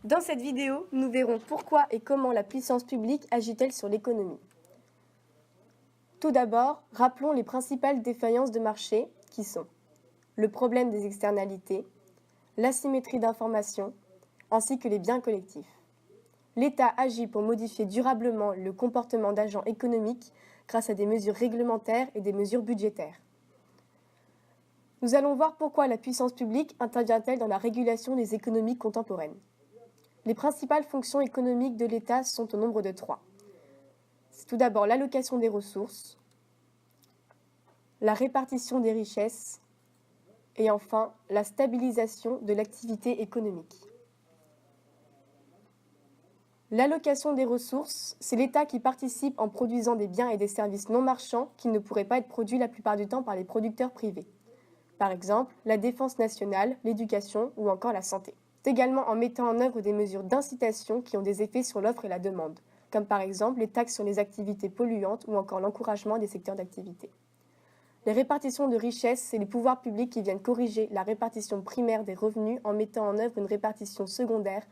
Dans cette vidéo, nous verrons pourquoi et comment la puissance publique agit-elle sur l'économie. Tout d'abord, rappelons les principales défaillances de marché qui sont le problème des externalités, l'asymétrie d'information, ainsi que les biens collectifs. L'État agit pour modifier durablement le comportement d'agents économiques grâce à des mesures réglementaires et des mesures budgétaires. Nous allons voir pourquoi la puissance publique intervient-elle dans la régulation des économies contemporaines. Les principales fonctions économiques de l'État sont au nombre de 3. C'est tout d'abord l'allocation des ressources, la répartition des richesses et enfin la stabilisation de l'activité économique. L'allocation des ressources, c'est l'État qui participe en produisant des biens et des services non marchands qui ne pourraient pas être produits la plupart du temps par les producteurs privés. Par exemple, la défense nationale, l'éducation ou encore la santé. C'est également en mettant en œuvre des mesures d'incitation qui ont des effets sur l'offre et la demande, comme par exemple les taxes sur les activités polluantes ou encore l'encouragement des secteurs d'activité. Les répartitions de richesses, c'est les pouvoirs publics qui viennent corriger la répartition primaire des revenus en mettant en œuvre une répartition secondaire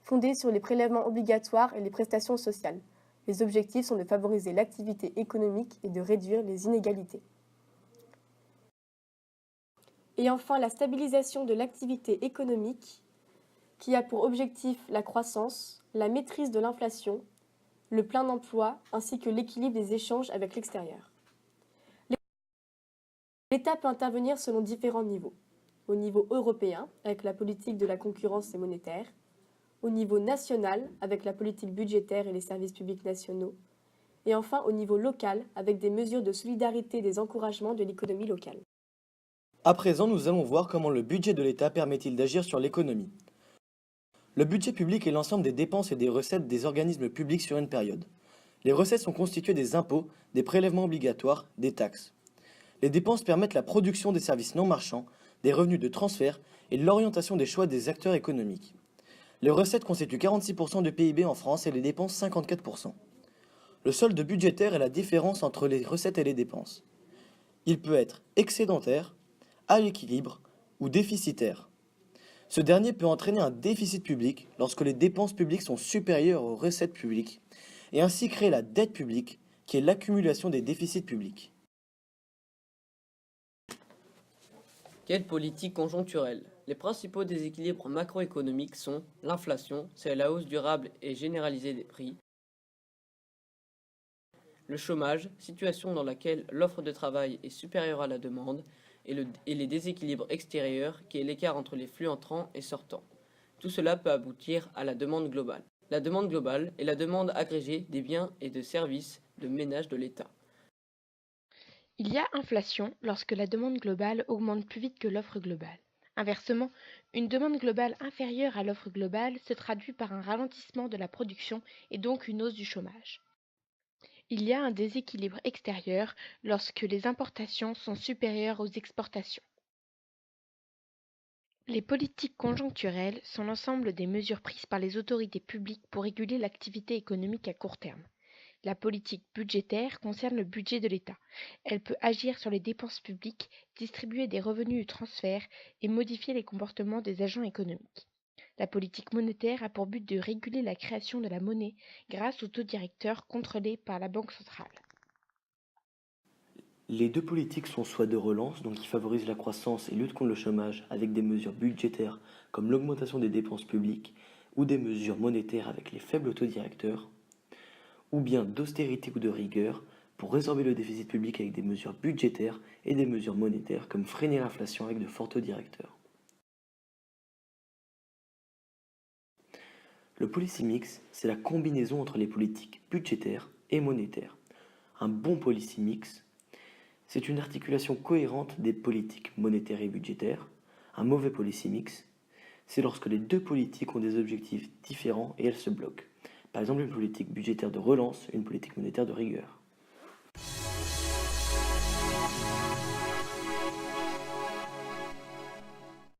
fondée sur les prélèvements obligatoires et les prestations sociales. Les objectifs sont de favoriser l'activité économique et de réduire les inégalités. Et enfin, la stabilisation de l'activité économique qui a pour objectif la croissance, la maîtrise de l'inflation, le plein emploi ainsi que l'équilibre des échanges avec l'extérieur. L'État peut intervenir selon différents niveaux. Au niveau européen, avec la politique de la concurrence et monétaire, au niveau national, avec la politique budgétaire et les services publics nationaux, et enfin au niveau local, avec des mesures de solidarité et des encouragements de l'économie locale. À présent, nous allons voir comment le budget de l'État permet-il d'agir sur l'économie. Le budget public est l'ensemble des dépenses et des recettes des organismes publics sur une période. Les recettes sont constituées des impôts, des prélèvements obligatoires, des taxes. Les dépenses permettent la production des services non marchands, des revenus de transfert et l'orientation des choix des acteurs économiques. Les recettes constituent 46% du PIB en France et les dépenses 54%. Le solde budgétaire est la différence entre les recettes et les dépenses. Il peut être excédentaire, à l'équilibre ou déficitaire. Ce dernier peut entraîner un déficit public lorsque les dépenses publiques sont supérieures aux recettes publiques et ainsi créer la dette publique qui est l'accumulation des déficits publics. Quelle politique conjoncturelle? Les principaux déséquilibres macroéconomiques sont l'inflation, c'est la hausse durable et généralisée des prix, le chômage, situation dans laquelle l'offre de travail est supérieure à la demande, et les déséquilibres extérieurs, qui est l'écart entre les flux entrants et sortants. Tout cela peut aboutir à la demande globale. La demande globale est la demande agrégée des biens et de services de ménage de l'État. Il y a inflation lorsque la demande globale augmente plus vite que l'offre globale. Inversement, une demande globale inférieure à l'offre globale se traduit par un ralentissement de la production et donc une hausse du chômage. Il y a un déséquilibre extérieur lorsque les importations sont supérieures aux exportations. Les politiques conjoncturelles sont l'ensemble des mesures prises par les autorités publiques pour réguler l'activité économique à court terme. La politique budgétaire concerne le budget de l'État. Elle peut agir sur les dépenses publiques, distribuer des revenus et transferts et modifier les comportements des agents économiques. La politique monétaire a pour but de réguler la création de la monnaie grâce aux taux directeurs contrôlés par la Banque centrale. Les deux politiques sont soit de relance, donc qui favorisent la croissance et lutte contre le chômage avec des mesures budgétaires comme l'augmentation des dépenses publiques, ou des mesures monétaires avec les faibles taux directeurs, ou bien d'austérité ou de rigueur pour résorber le déficit public avec des mesures budgétaires et des mesures monétaires comme freiner l'inflation avec de forts taux directeurs. Le policy mix, c'est la combinaison entre les politiques budgétaires et monétaires. Un bon policy mix, c'est une articulation cohérente des politiques monétaires et budgétaires. Un mauvais policy mix, c'est lorsque les deux politiques ont des objectifs différents et elles se bloquent. Par exemple, une politique budgétaire de relance et une politique monétaire de rigueur.